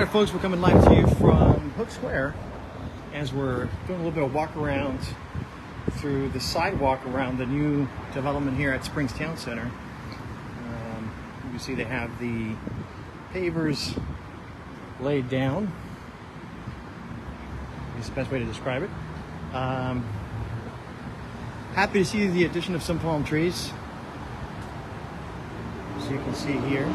All right, folks, we're coming live to you from Hook Square as we're doing a little bit of walk around through the sidewalk around the new development here at Springs Town Center. You can see they have the pavers laid down. Is the best way to describe it. Happy to see the addition of some palm trees. So you can see here.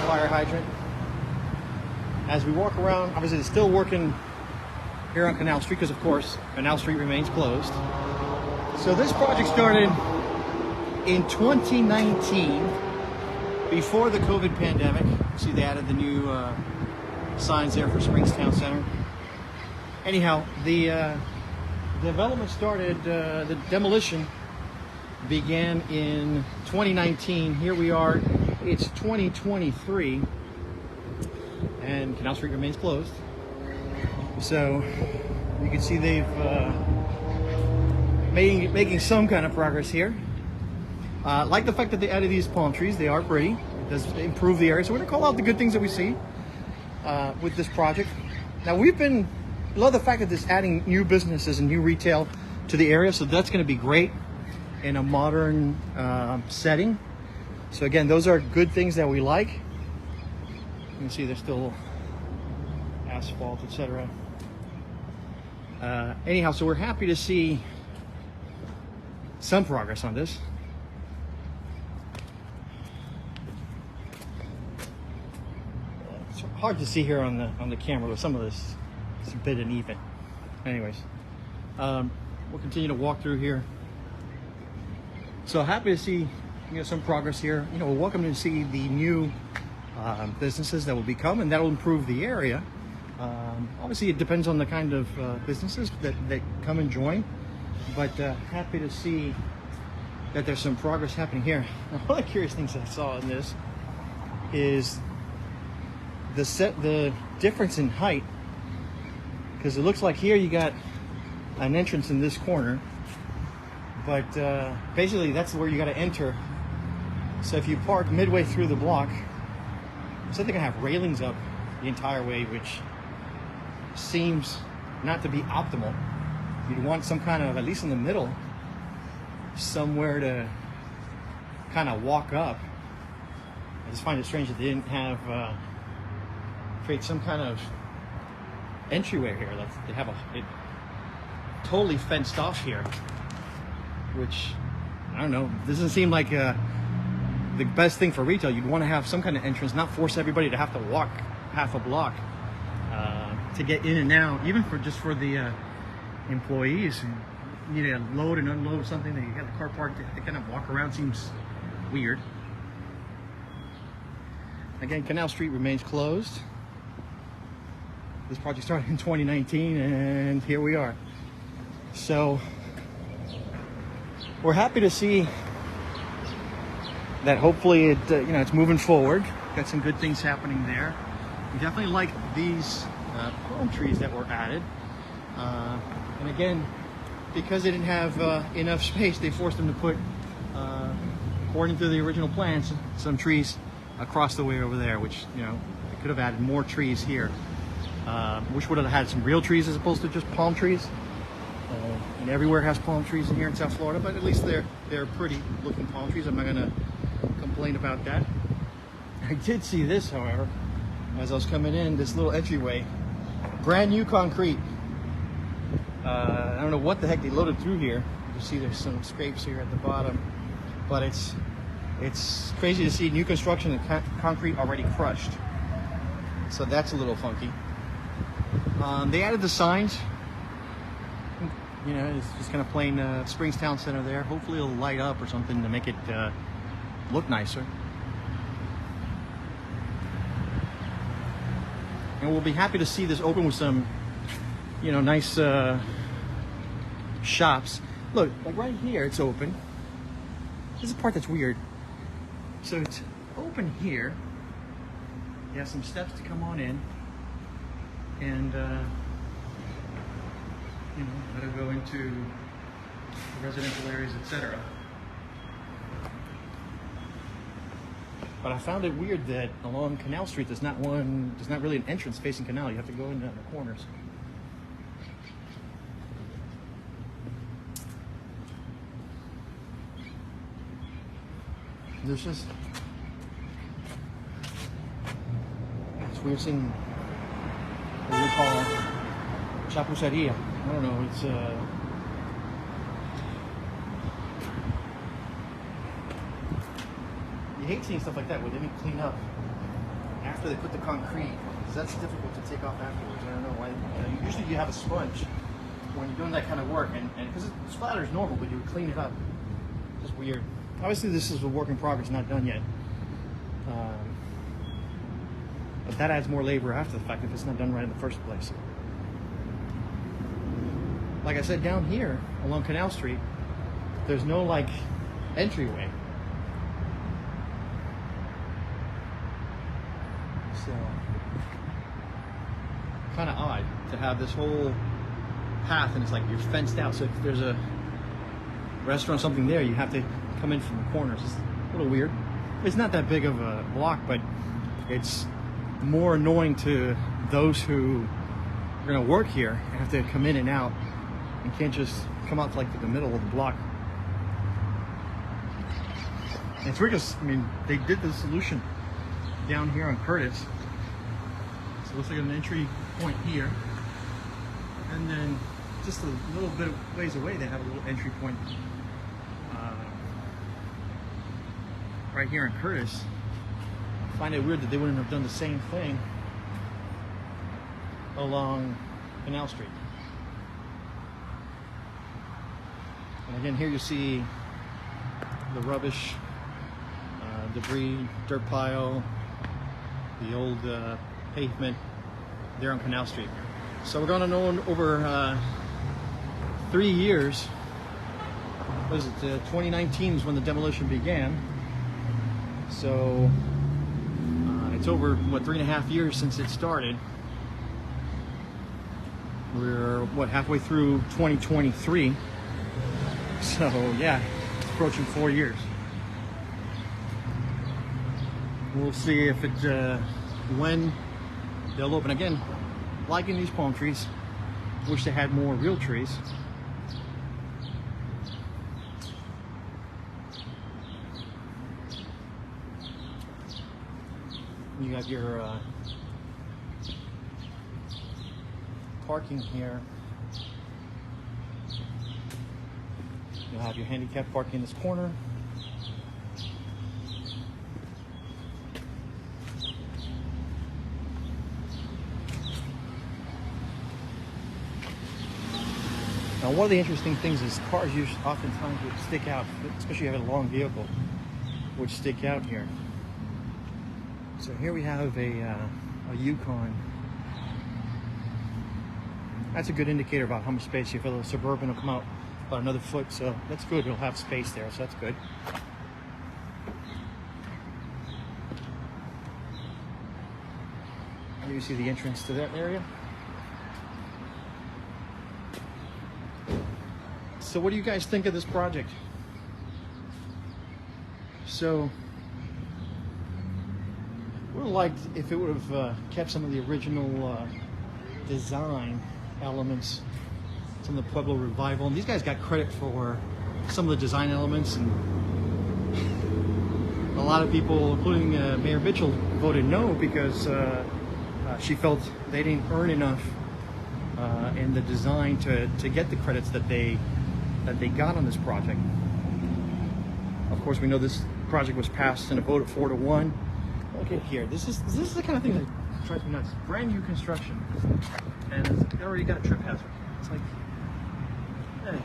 Fire hydrant. As we walk around, obviously it's still working here on Canal Street because, of course, Canal Street remains closed. So this project started in 2019, before the COVID pandemic. See, they added the new signs there for Springs Town Center. Anyhow, the development started, the demolition began in 2019. Here we are, it's 2023, and Canal Street remains closed. So you can see they've making some kind of progress here. Like the fact that they added these palm trees. They are pretty. It does improve the area. So we're gonna call out the good things that we see with this project. Now love the fact that this adding new businesses and new retail to the area. So that's gonna be great in a modern setting. So again, those are good things that we like. You can see there's still asphalt, etc. Anyhow, so we're happy to see some progress on this. It's hard to see here on the camera with some of this. It's a bit uneven. Anyways, we'll continue to walk through here. So happy to see some progress here. We're welcome to see the new businesses that will become, and that'll improve the area. Obviously, it depends on the kind of businesses that come and join, but happy to see that there's some progress happening here. Now, one of the curious things I saw in this is the difference in height, because it looks like here you got an entrance in this corner. But basically, that's where you got to enter. So if you park midway through the block, so they're gonna have railings up the entire way, which seems not to be optimal. You'd want some kind of, at least in the middle, somewhere to kind of walk up. I just find it strange that they didn't have create some kind of entryway here. They have it totally fenced off here. Which, I don't know, this doesn't seem like the best thing for retail. You'd want to have some kind of entrance, not force everybody to have to walk half a block to get in and out, even for the employees who need to load and unload something. That you got the car parked, they kind of walk around. Seems weird. Again, Canal Street remains closed. This project started in 2019, and here we are. So we're happy to see that hopefully it's moving forward. Got some good things happening there. We definitely like these palm trees that were added. And again, because they didn't have enough space, they forced them to put, according to the original plans, some trees across the way over there, which, they could have added more trees here. Which would have had some real trees as opposed to just palm trees. And everywhere has palm trees in here in South Florida, but at least they're pretty looking palm trees. I'm not gonna complain about that. I did see this, however, as I was coming in, this little entryway, brand new concrete. I don't know what the heck they loaded through here. You can see there's some scrapes here at the bottom, but it's crazy to see new construction and concrete already crushed. So that's a little funky. They added the signs. It's just kind of plain Springs Town Center there. Hopefully it'll light up or something to make it look nicer. And we'll be happy to see this open with some, nice shops. Look, like right here, it's open. This is the part that's weird. So it's open here. You have some steps to come on in. And that'll go into residential areas, etc. But I found it weird that along Canal Street there's not really an entrance facing Canal. You have to go in the corners. There's just, it's weird seeing what we call chapuceria. I don't know, it's you hate seeing stuff like that where they didn't clean up after they put the concrete, because that's difficult to take off afterwards. I don't know why. Usually you have a sponge when you're doing that kind of work, and because splatter is normal, but you would clean it up. Just weird. Obviously this is a work in progress, not done yet. But that adds more labor after the fact if it's not done right in the first place. Like I said, down here along Canal Street, there's no like entryway. So kind of odd to have this whole path and it's like you're fenced out. So if there's a restaurant or something there, you have to come in from the corners. It's a little weird. It's not that big of a block, but it's more annoying to those who are going to work here and have to come in and out and can't just come out to like the middle of the block. And it's weird because, I mean, they did the solution down here on Curtiss. So it looks like an entry point here. And then just a little bit of ways away, they have a little entry point right here in Curtiss. I find it weird that they wouldn't have done the same thing along Canal Street. And again, here you see the rubbish, debris, dirt pile, the old pavement there on Canal Street. So we're going to know in over 3 years. What is it? 2019 is when the demolition began. So it's over, what, 3.5 years since it started. We're, what, halfway through 2023. So yeah, it's approaching 4 years. We'll see if it, when they'll open. Again, liking these palm trees. Wish they had more real trees. You got your parking here. You'll have your handicap parking in this corner. Now, one of the interesting things is cars oftentimes would stick out, especially if you have a long vehicle, would stick out here. So here we have a Yukon. That's a good indicator about how much space you feel. The Suburban will come out about another foot, so that's good. It'll have space there, so that's good. Here you see the entrance to that area. So what do you guys think of this project? So would have liked if it would have kept some of the original design elements, some of the Pueblo revival. And these guys got credit for some of the design elements, and a lot of people, including Mayor Mitchell, voted no because she felt they didn't earn enough in the design to get the credits that they got on this project. Of course, we know this project was passed in a vote of 4-1. Look at here. This is the kind of thing that drives me nuts. Brand new construction, and it's already got a trip hazard. It's like, hey.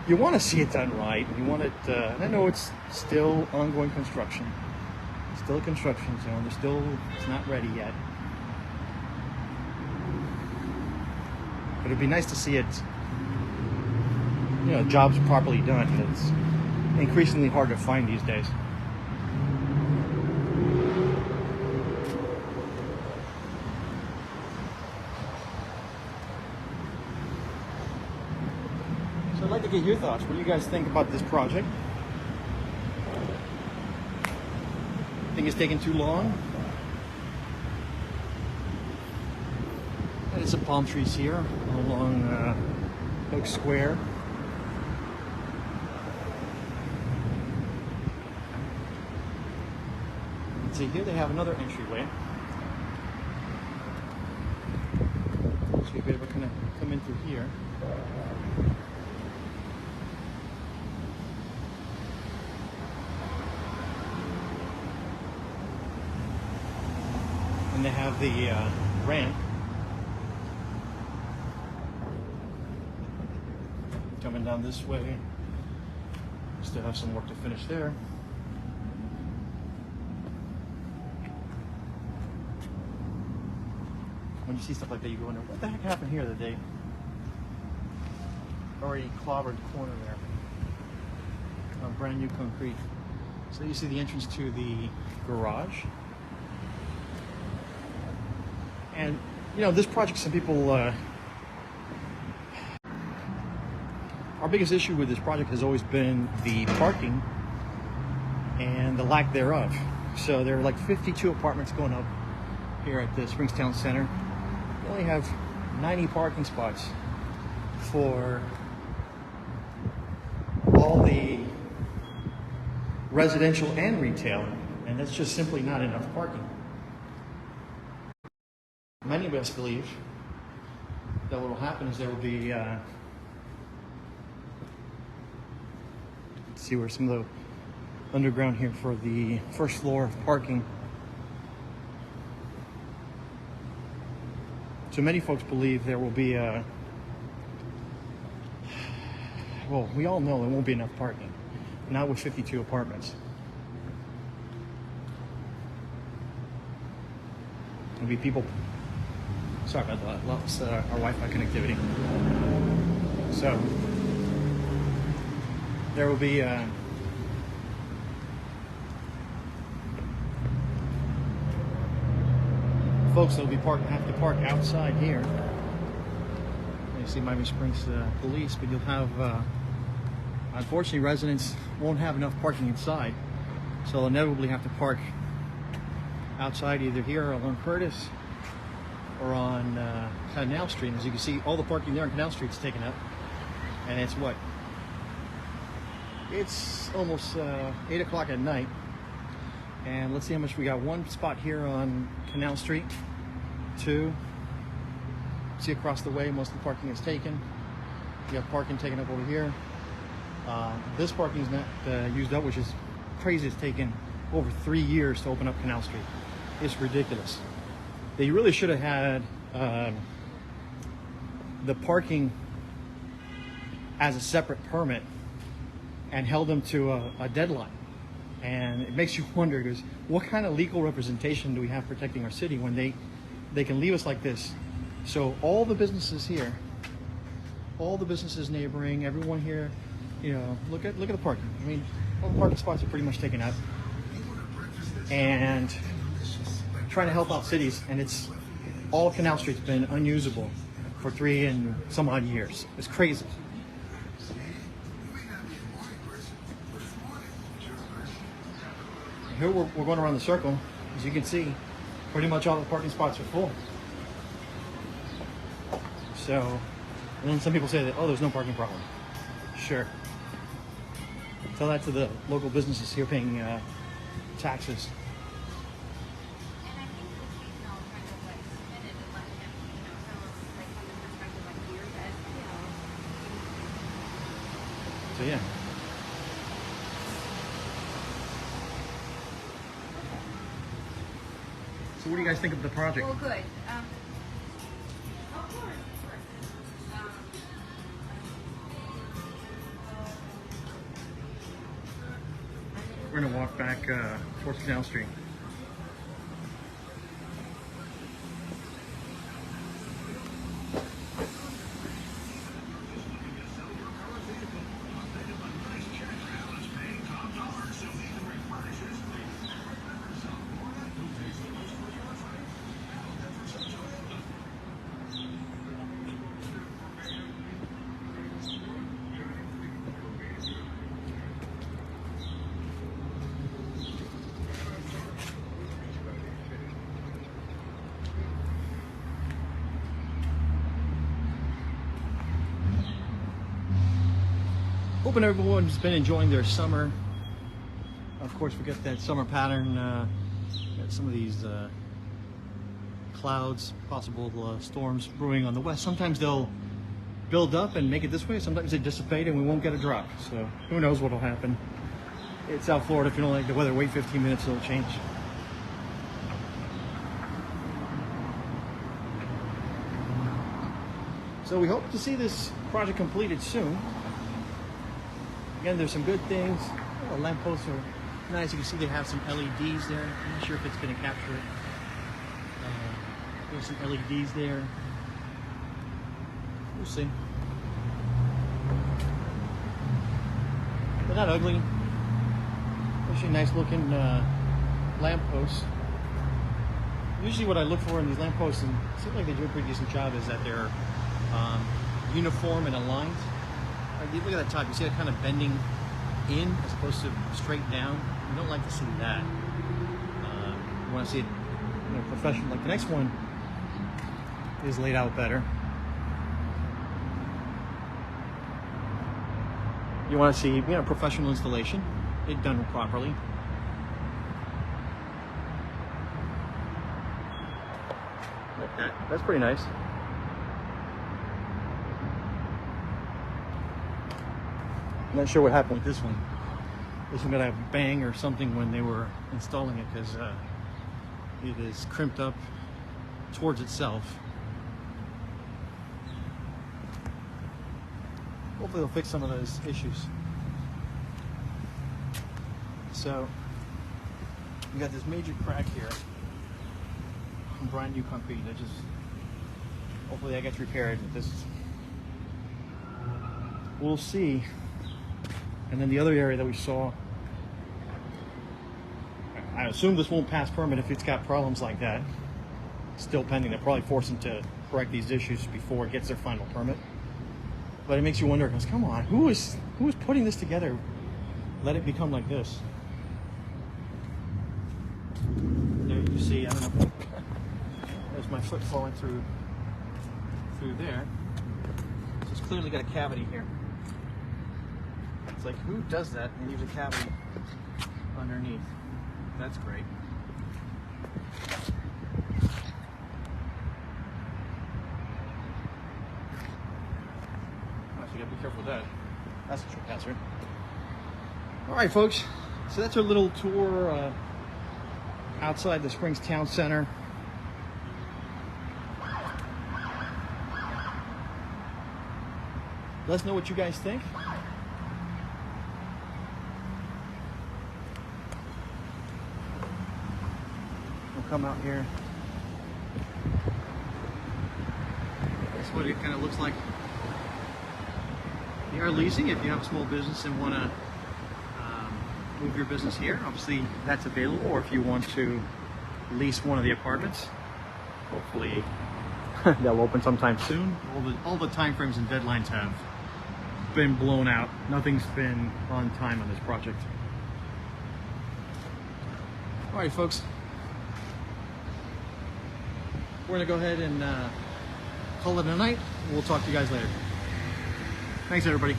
You want to see it done right. You want it. And I know it's still ongoing construction. It's still a construction zone. It's not ready yet. But it'd be nice to see it, jobs properly done. It's increasingly hard to find these days. to get your thoughts. What do you guys think about this project? Think it's taking too long? There's some palm trees here along Oak Square. Let's see, here they have another entryway. So you'll be able to kind of come in through here. And they have the ramp coming down this way. Still have some work to finish there. When you see stuff like that, you go wonder, what the heck happened here that they already clobbered the corner there of brand new concrete. So you see the entrance to the garage. And, you know, this project, some people, our biggest issue with this project has always been the parking and the lack thereof. So there are like 52 apartments going up here at the Springs Town Center. We only have 90 parking spots for all the residential and retail, and that's just simply not enough parking. Many of us believe that what will happen is there will be, let's see where some of the underground here for the first floor parking. So many folks believe there will be well, we all know there won't be enough parking, not with 52 apartments. There'll be people. Sorry about that. Lost our Wi-Fi connectivity. So there will be folks that will be have to park outside here. You see Miami Springs police, but you'll have unfortunately residents won't have enough parking inside, so they'll inevitably have to park outside, either here or One Curtiss or on Canal Street. As you can see, all the parking there on Canal Street is taken up, and it's what? It's almost 8 o'clock at night, and let's see how much we got. One spot here on Canal Street, 2. See across the way, most of the parking is taken. You have parking taken up over here. This parking is not used up, which is crazy. It's taken over 3 years to open up Canal Street. It's ridiculous. They really should have had the parking as a separate permit and held them to a deadline. And it makes you wonder, because what kind of legal representation do we have protecting our city when they can leave us like this? So all the businesses here, all the businesses neighboring, everyone here, you know, look at the parking. I mean, all the parking spots are pretty much taken up. And trying to help out cities, and it's all Canal Street's been unusable for 3 and some odd years. It's crazy. Here we're going around the circle. As you can see, pretty much all the parking spots are full. So, and then some people say that, oh, there's no parking problem. Sure. Tell that to the local businesses here paying taxes. So yeah. So what do you guys think of the project? Well, good. We're gonna walk back towards Canal Street. hoping everyone's been enjoying their summer. Of course, we got that summer pattern. Got some of these clouds, possible storms brewing on the west. Sometimes they'll build up and make it this way. Sometimes they dissipate and we won't get a drop. So who knows what'll happen. It's South Florida. If you don't like the weather, wait 15 minutes, it'll change. So we hope to see this project completed soon. Again, there's some good things. The lampposts are nice. You can see they have some LEDs there. I'm not sure if it's going to capture it. There's some LEDs there. We'll see. They're not ugly. Actually, nice looking lampposts. Usually, what I look for in these lampposts, and it seems like they do a pretty decent job, is that they're uniform and aligned. Look at that top. You see it kind of bending in as opposed to straight down. You don't like to see that. You want to see it, professional. Like the next one is laid out better. You want to see, professional installation, it done properly. Like that. That's pretty nice. I'm not sure what happened with this one. This one got a bang or something when they were installing it, because it is crimped up towards itself. Hopefully they'll fix some of those issues. So we got this major crack here from brand new concrete. Hopefully that gets repaired. We'll see. And then the other area that we saw, I assume this won't pass permit if it's got problems like that. Still pending. They'll probably force them to correct these issues before it gets their final permit. But it makes you wonder, because come on, who is putting this together? Let it become like this. There you see, I don't know. There's my foot falling through there. So it's clearly got a cavity here. It's like, who does that and leaves a cavity underneath? That's great. You gotta be careful with that. That's a trip hazard. All right, folks. So that's our little tour outside the Springs Town Center. Let us know what you guys think. We'll come out here. That's what it kind of looks like. You are leasing. If you have a small business and want to move your business here, obviously that's available. Or if you want to lease one of the apartments, hopefully they'll open sometime soon. All the time frames and deadlines have been blown out. Nothing's been on time on this project. All right, folks. We're gonna go ahead and call it a night. We'll talk to you guys later. Thanks, everybody.